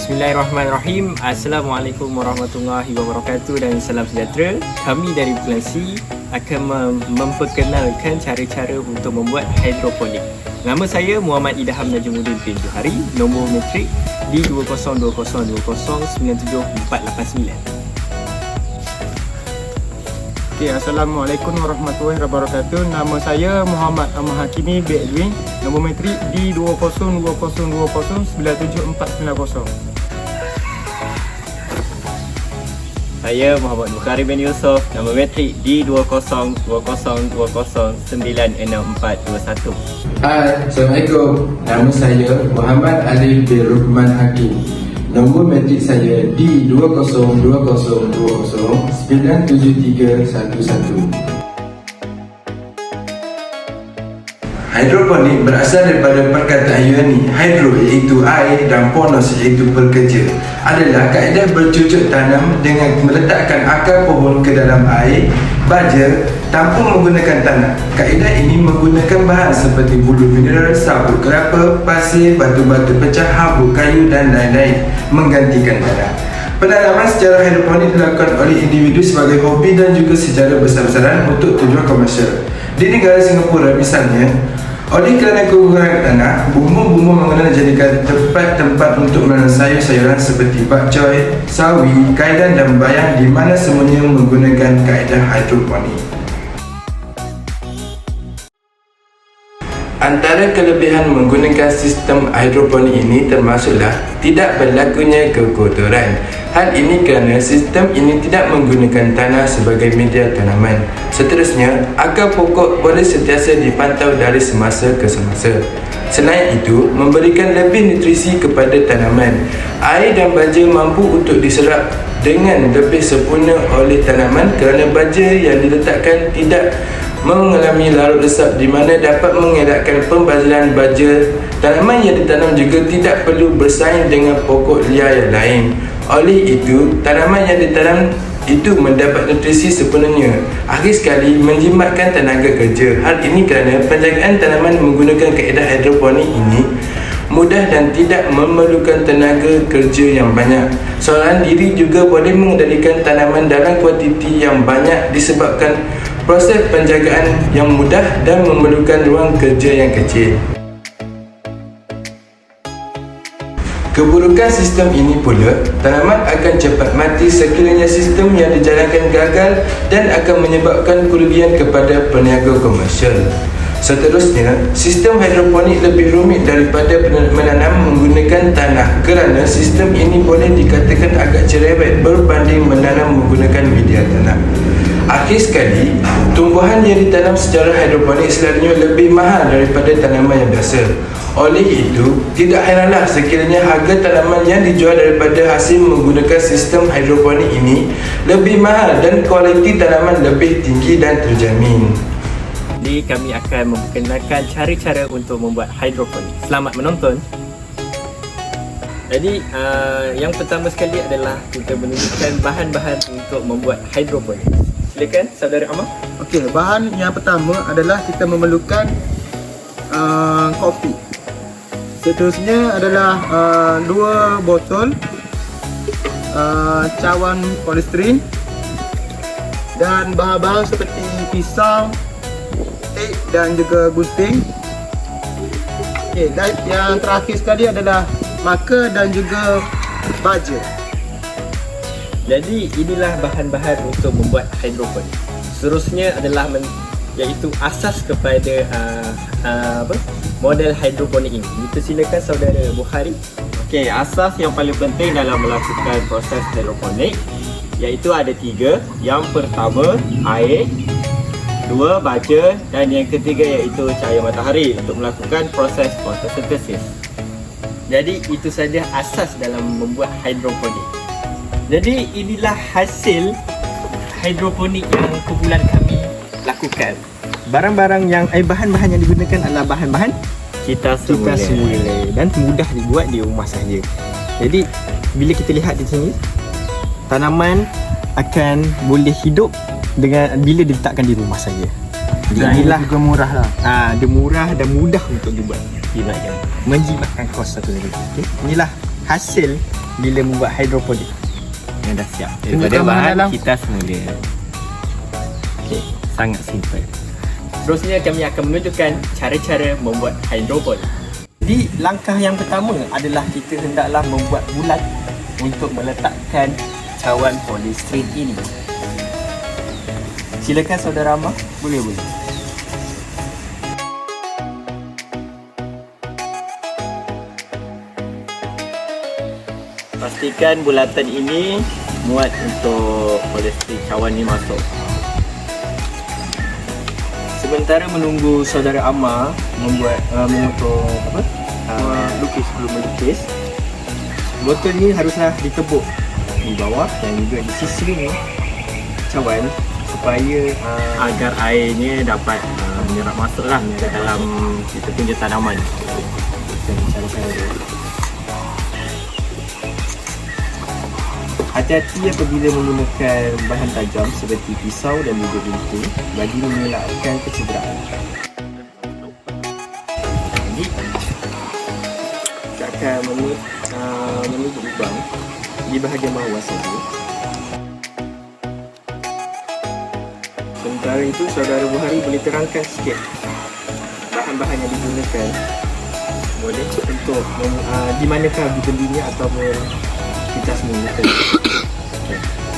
Bismillahirrahmanirrahim. Assalamualaikum warahmatullahi wabarakatuh dan salam sejahtera. Kami dari Bulansi akan memperkenalkan cara-cara untuk membuat hidroponik. Nama saya Muhammad Idham Najmuddin bin Johari. Nombor metrik D2020097489. Assalamualaikum warahmatullahi wabarakatuh. Nama saya Muhammad Ahmad Hakimi bin Edwin. Nombor metrik D202020974490. Saya Muhammad Bukhari bin Yusof. Nombor metrik D2020209641. Hai, Assalamualaikum. Nama saya Muhammad Alif bin Rukman Hakim. Nombor metrik saya D202020973111. Hidroponik berasal daripada perkataan Yunani. Hydro iaitu air dan ponos iaitu pekerja. Adalah kaedah bercucuk tanam dengan meletakkan akar pohon ke dalam air, baja tanpa menggunakan tanah. Kaedah ini menggunakan bahan seperti bulu mineral, sabut kelapa, pasir, batu-batu pecah, habuk kayu dan lain-lain menggantikan tanah. Penanaman secara hidroponik dilakukan oleh individu sebagai hobi dan juga secara besar-besaran untuk tujuan komersial. Di negara Singapura misalnya, oleh kerana kekurangan tanah, bumbu-bumbu mengenal dijadikan tempat untuk menanam sayur-sayuran seperti bakcoy, sawi, kailan dan bayam, di mana semuanya menggunakan kaedah hidroponik. Antara kelebihan menggunakan sistem hidroponik ini termasuklah tidak berlakunya kekotoran. Hal ini kerana sistem ini tidak menggunakan tanah sebagai media tanaman. Seterusnya, akar pokok boleh sentiasa dipantau dari semasa ke semasa. Selain itu, memberikan lebih nutrisi kepada tanaman. Air dan baja mampu untuk diserap dengan lebih sempurna oleh tanaman kerana baja yang diletakkan tidak mengalami larut resap, di mana dapat mengelakkan pembazilan baja. Tanaman yang ditanam juga tidak perlu bersaing dengan pokok liar yang lain. Oleh itu, tanaman yang ditanam itu mendapat nutrisi sepenuhnya. Akhir sekali, menjimatkan tenaga kerja. Hal ini kerana penjagaan tanaman menggunakan kaedah hidroponik ini mudah dan tidak memerlukan tenaga kerja yang banyak. Seorang diri juga boleh mengendalikan tanaman dalam kuantiti yang banyak disebabkan proses penjagaan yang mudah dan memerlukan ruang kerja yang kecil. Keburukan sistem ini pula, tanaman akan cepat mati sekiranya sistem yang dijalankan gagal dan akan menyebabkan kerugian kepada peniaga komersial. Seterusnya, sistem hidroponik lebih rumit daripada menanam menggunakan tanah kerana sistem ini boleh dikatakan agak cerewet berbanding menanam menggunakan media tanah. Akhir sekali, tumbuhan yang ditanam secara hidroponik selalunya lebih mahal daripada tanaman yang biasa. Oleh itu, tidak heranlah sekiranya harga tanaman yang dijual daripada hasil menggunakan sistem hidroponik ini lebih mahal dan kualiti tanaman lebih tinggi dan terjamin. Jadi kami akan memperkenalkan cara-cara untuk membuat hidroponik. Selamat menonton. Jadi yang pertama sekali adalah kita menunjukkan bahan-bahan untuk membuat hidroponik. Silakan saudara Amar. Okey, bahan yang pertama adalah kita memerlukan kopi. Seterusnya adalah 2 botol cawan polistiren dan bahan-bahan seperti pisau, tip dan juga gunting. Okey, dan yang terakhir sekali adalah marker dan juga baja. Jadi inilah bahan-bahan untuk membuat hidroponik. Seterusnya adalah iaitu asas kepada model hidroponik ini. Kita silakan saudara Bukhari. Okey, asas yang paling penting dalam melakukan proses hidroponik iaitu ada 3. Yang pertama, air, 2, baja dan yang ketiga iaitu cahaya matahari untuk melakukan proses fotosintesis. Jadi itu saja asas dalam membuat hidroponik. Jadi inilah hasil hidroponik yang kumpulan kami lakukan. Bahan-bahan yang digunakan adalah bahan-bahan Kita semula dan mudah dibuat di rumah saja. Jadi bila kita lihat di sini, tanaman akan boleh hidup dengan bila diletakkan di rumah saja. Dan inilah juga murah lah. Dia murah dan mudah untuk dibuat. Menjimatkan kos satu lagi. Okay? Inilah hasil bila membuat hidroponik yang dah siap daripada Tunjukkan bahan dalam. kita semula. Okey, sangat simple. Terusnya kami akan menunjukkan cara-cara membuat hidroponik. Jadi langkah yang pertama adalah kita hendaklah membuat bulat untuk meletakkan cawan polystyrene ini. Silakan saudara Amar, boleh. Pastikan bulatan ini muat untuk polystyrene cawan ni masuk. Sementara menunggu saudara Amar membuat memotong lukis belum melukis, botol ni haruslah ditebuk di bawah dan juga di sisi ni cawan supaya Agar airnya dapat menyerap masuklah ke dalam kita punya tanaman. cara-cara dia. Hati-hati apabila menggunakan bahan tajam seperti pisau dan juga gunting bagi mengelakkan kecederaan. Jadi kita akan menutup lubang di bahagian bawah saja. Sementara itu saudara Buhari boleh terangkan sikit bahan-bahan yang digunakan, boleh untuk di manakah dibelinya ataupun kita semua tadi.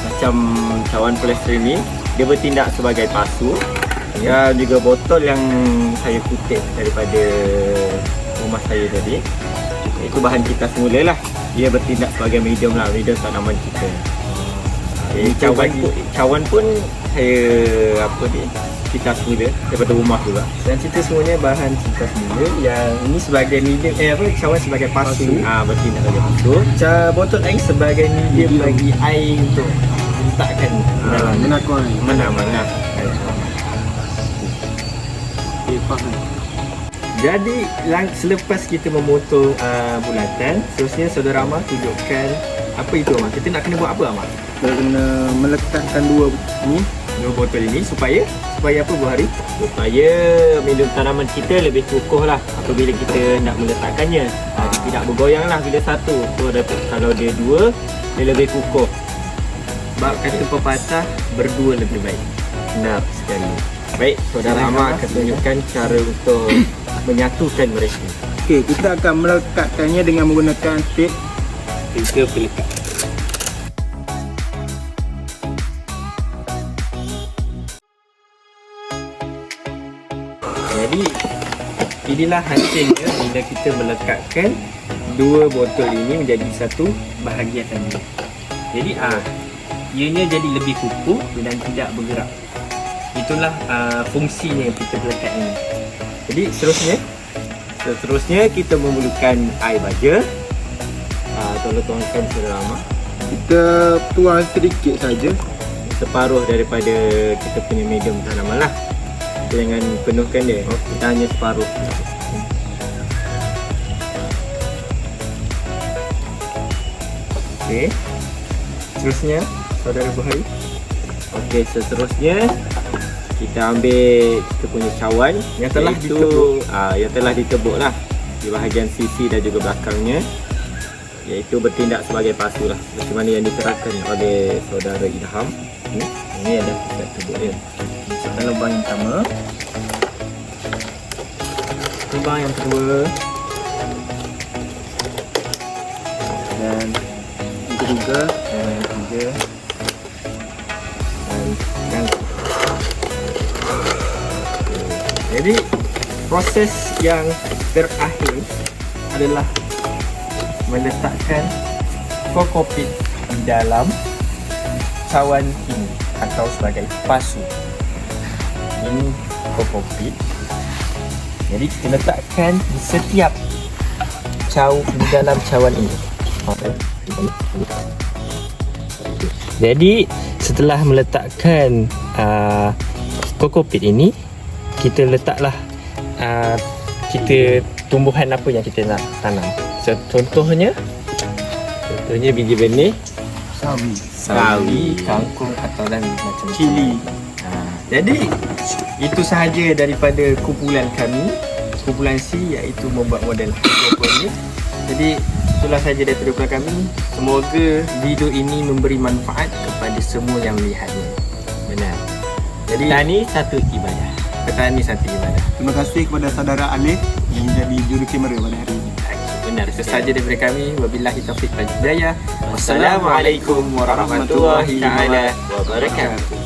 Macam cawan polystyrene ni, dia bertindak sebagai pasu. Dan juga botol yang saya kutip daripada rumah saya tadi, itu bahan kita semula lah. Dia bertindak sebagai medium tanaman kita. Cawan pun saya kita semula daripada rumah juga. Dan kita semuanya bahan kita semula yang ini sebagai medium cawan sebagai pasu. Bertindak sebagai pasu. Botol air sebagai medium bagi air untuk letakkan dalam Menakon. Mana-mana. Jadi selepas kita memotong bulatan, seterusnya saudara Amar tunjukkan apa itu Amar. Kita nak kena buat apa Amar? Kita kena melekatkan dua Botol ini supaya apa Buhari? Supaya medium tanaman kita lebih kukuh lah apabila kita nak meletakkannya. Dia tidak bergoyang lah bila satu. So kalau dia dua, dia lebih kukuh. Bab kata pepatah, berdua lebih baik. Benar sekali. Baik, saudara Amar akan tunjukkan cara untuk menyatukan mereka. Okey, kita akan melekatkannya dengan menggunakan tape. Kita pelekat. Jadi inilah hasilnya bila kita melekatkan dua botol ini menjadi satu bahagian saja. Jadi ianya jadi lebih kukuh dan tidak bergerak. Itulah fungsinya kita melekat ini. Jadi seterusnya kita memerlukan air baja. Tolong tuangkan saudara Amar. Kita tuang sedikit saja. Separuh daripada kita punya medium tanaman lah. Kita jangan penuhkan dia. Kita hanya separuh. Okey. Seterusnya saudara Buhari. Okey, seterusnya kita ambil kita punya cawan Yang telah iaitu, ditebuk. yang telah ditebuk lah di bahagian sisi dan juga belakangnya, iaitu bertindak sebagai pasu lah seperti mana yang diterangkan oleh saudara Ilham. Ini ada kita tebuk dia. Masukkan lubang yang pertama. Lubang yang kedua. Dan yang ketiga. Dan yang ketiga. Dan yang Jadi proses yang terakhir adalah meletakkan kokopit di dalam cawan ini atau sebagai pasu. Ini kokopit. Jadi kita letakkan di setiap di dalam cawan ini. Jadi setelah meletakkan kokopit ini, kita letaklah kita tumbuhan apa yang kita nak tanam. Contohnya biji benih sawi, kangkung atau dan macam cili. Jadi itu sahaja daripada kumpulan kami, kumpulan C, iaitu membuat model hidroponik. Jadi itulah saja daripada kami. Semoga video ini memberi manfaat kepada semua yang melihatnya. Benar. Jadi Petani satu ibadah. petani satu ibadah. Terima kasih kepada saudara Alif yang menjadi juru kamera pada hari ini. Benar. Itu saja daripada kami. Wabillahi taufiq wal hidayah. Wassalamualaikum warahmatullahi taala wabarakatuh.